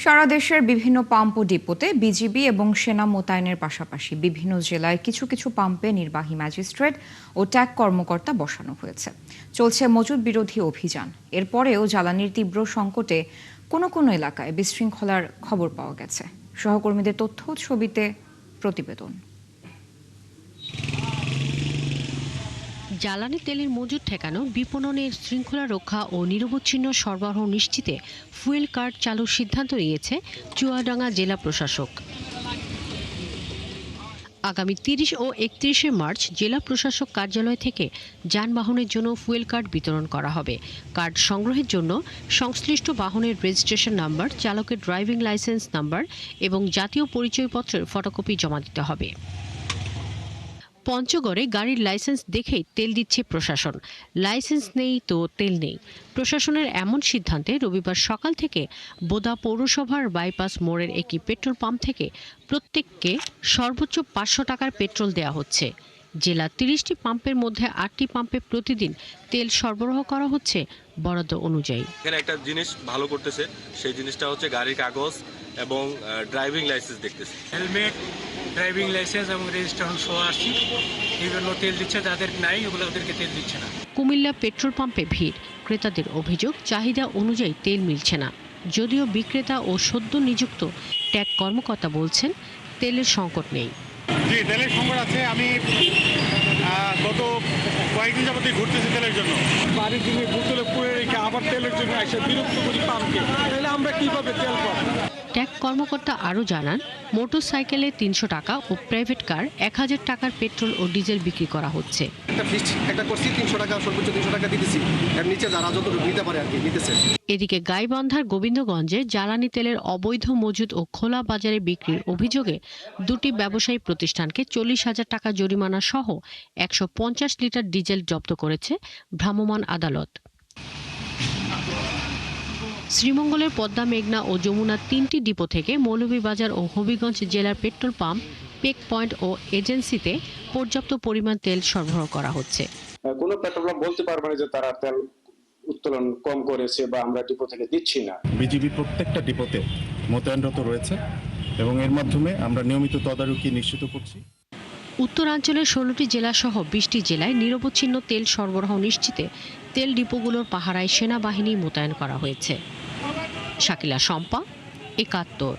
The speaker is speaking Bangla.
সারা দেশের বিভিন্ন পাম্প ও ডিপোতে বিজিবি এবং সেনা মোতায়েনের পাশাপাশি বিভিন্ন জেলায় কিছু কিছু পাম্পে নির্বাহী ম্যাজিস্ট্রেট ও ট্যাগ কর্মকর্তা বসানো হয়েছে। চলছে মজুদ বিরোধী অভিযান। এরপরেও জ্বালানির তীব্র সংকটে কোনো কোনো এলাকায় বিশৃঙ্খলার খবর পাওয়া গেছে। সহকর্মীদের তথ্য ছবিতে প্রতিবেদন। জ্বালানি তেলের মজুদ ঠেকানো, বিপণনের শৃঙ্খলা রক্ষা ও নিরবচ্ছিন্ন সরবরাহ নিশ্চিতে ফুয়েল কার্ড চালুর সিদ্ধান্ত নিয়েছে চুয়াডাঙ্গা জেলা প্রশাসক। আগামী ৩০ ও ৩১ মার্চ জেলা প্রশাসক কার্যালয় থেকে যানবাহনের জন্য ফুয়েল কার্ড বিতরণ করা হবে। কার্ড সংগ্রহের জন্য সংশ্লিষ্ট বাহনের রেজিস্ট্রেশন নাম্বার, চালকের ড্রাইভিং লাইসেন্স নাম্বার এবং জাতীয় পরিচয়পত্রের ফটোকপি জমা দিতে হবে। পঞ্চগড়ে গাড়ির লাইসেন্স দেখেই তেল দিচ্ছে প্রশাসন। লাইসেন্স নেই তো তেল নেই। প্রশাসনের এমন সিদ্ধান্তে রবিবার সকাল থেকে বোদা পৌরসভার বাইপাস মোড়ের একটি পেট্রোল পাম্প থেকে প্রত্যেককে সর্বোচ্চ ৫০০ টাকার পেট্রোল দেওয়া হচ্ছে। জেলা ৩০টি পাম্পের মধ্যে ৮টি পাম্পে প্রতিদিন তেল সরবরাহ করা হচ্ছে বরাদ্দ অনুযায়ী। এখানে একটা জিনিস ভালো করতেছে, সেই জিনিসটা হচ্ছে গাড়ির কাগজ এবং ড্রাইভিং লাইসেন্স দেখতেছে। হেলমেট, ড্রাইভিং লাইসেন্স এবং রেজিস্ট্রেশন সহ আসছি। বিভিন্ন তেল দিচ্ছে, যাদের নাই ওগুলো ওদেরকে তেল দিচ্ছে না। কুমিল্লা পেট্রোল পাম্পে ভিড়। ক্রেতাদের অভিযোগ, চাহিদা অনুযায়ী তেল মিলছে না। যদিও বিক্রেতা ও সদ্য নিযুক্ত ট্যাগ কর্মকর্তা বলছেন তেলের সংকট নেই। জি, তেলের সংকট আছে। আমি গত কয়েকদিন যাবতীয় ঘুরতেছি তেলের জন্য। বাড়ির দিনে বোতলে পুড়ে রেখে আবার তেলের জন্য এসে বিরক্ত করি পাম্পকে, তাহলে আমরা কিভাবে তেল পাবো? ট্যাগ কর্মকর্তা আরও জানান, মোটর সাইকেলে ৩০০ টাকা ও প্রাইভেট কার ১০০০ টাকার পেট্রোল ও ডিজেল বিক্রি করা হচ্ছে। একটা করছি ৩০০ টাকা, সর্বোচ্চ ৩০০ টাকা দিতেছি। এর নিচে যারা যতটুকু নিতে পারে আর কি নিতেছে। এদিকে গাইবান্ধার গোবিন্দগঞ্জে জ্বালানি তেলের অবৈধ মজুদ ও খোলা বাজারে বিক্রির অভিযোগে দুটি ব্যবসায়ী প্রতিষ্ঠানকে ৪০,০০০ টাকা জরিমানা সহ ১৫০ লিটার ডিজেল জব্দ করেছে ভ্রাম্যমাণ আদালত। শ্রীমঙ্গলের পদ্মা, মেঘনা ও যমুনার ৩টি ডিপো থেকে মৌলভীবাজার ও হবিগঞ্জ জেলার পেট্রোল পাম্প, পেক পয়েন্ট ও এজেন্সিতে পর্যাপ্ত পরিমাণ তেল সরবরাহ করা হচ্ছে। কোনো পেট্রোল পাম্প বলতে পারবে না যে তারা তেল উত্তোলন কম করেছে বা আমরা ডিপো থেকে দিচ্ছি না। বিজিবি প্রত্যেকটা ডিপোতে মোতায়েনরত রয়েছে এবং এর মাধ্যমে আমরা নিয়মিত তদারকি নিশ্চিত করছি। উত্তরাঞ্চলের 16টি জেলা সহ 20টি জেলায় নিরবচ্ছিন্ন তেল সরবরাহ নিশ্চিতে তেল ডিপোগুলোর পাহারায় সেনাবাহিনী মোতায়েন করা হয়েছে। শাকিলা শম্পা, ৭১।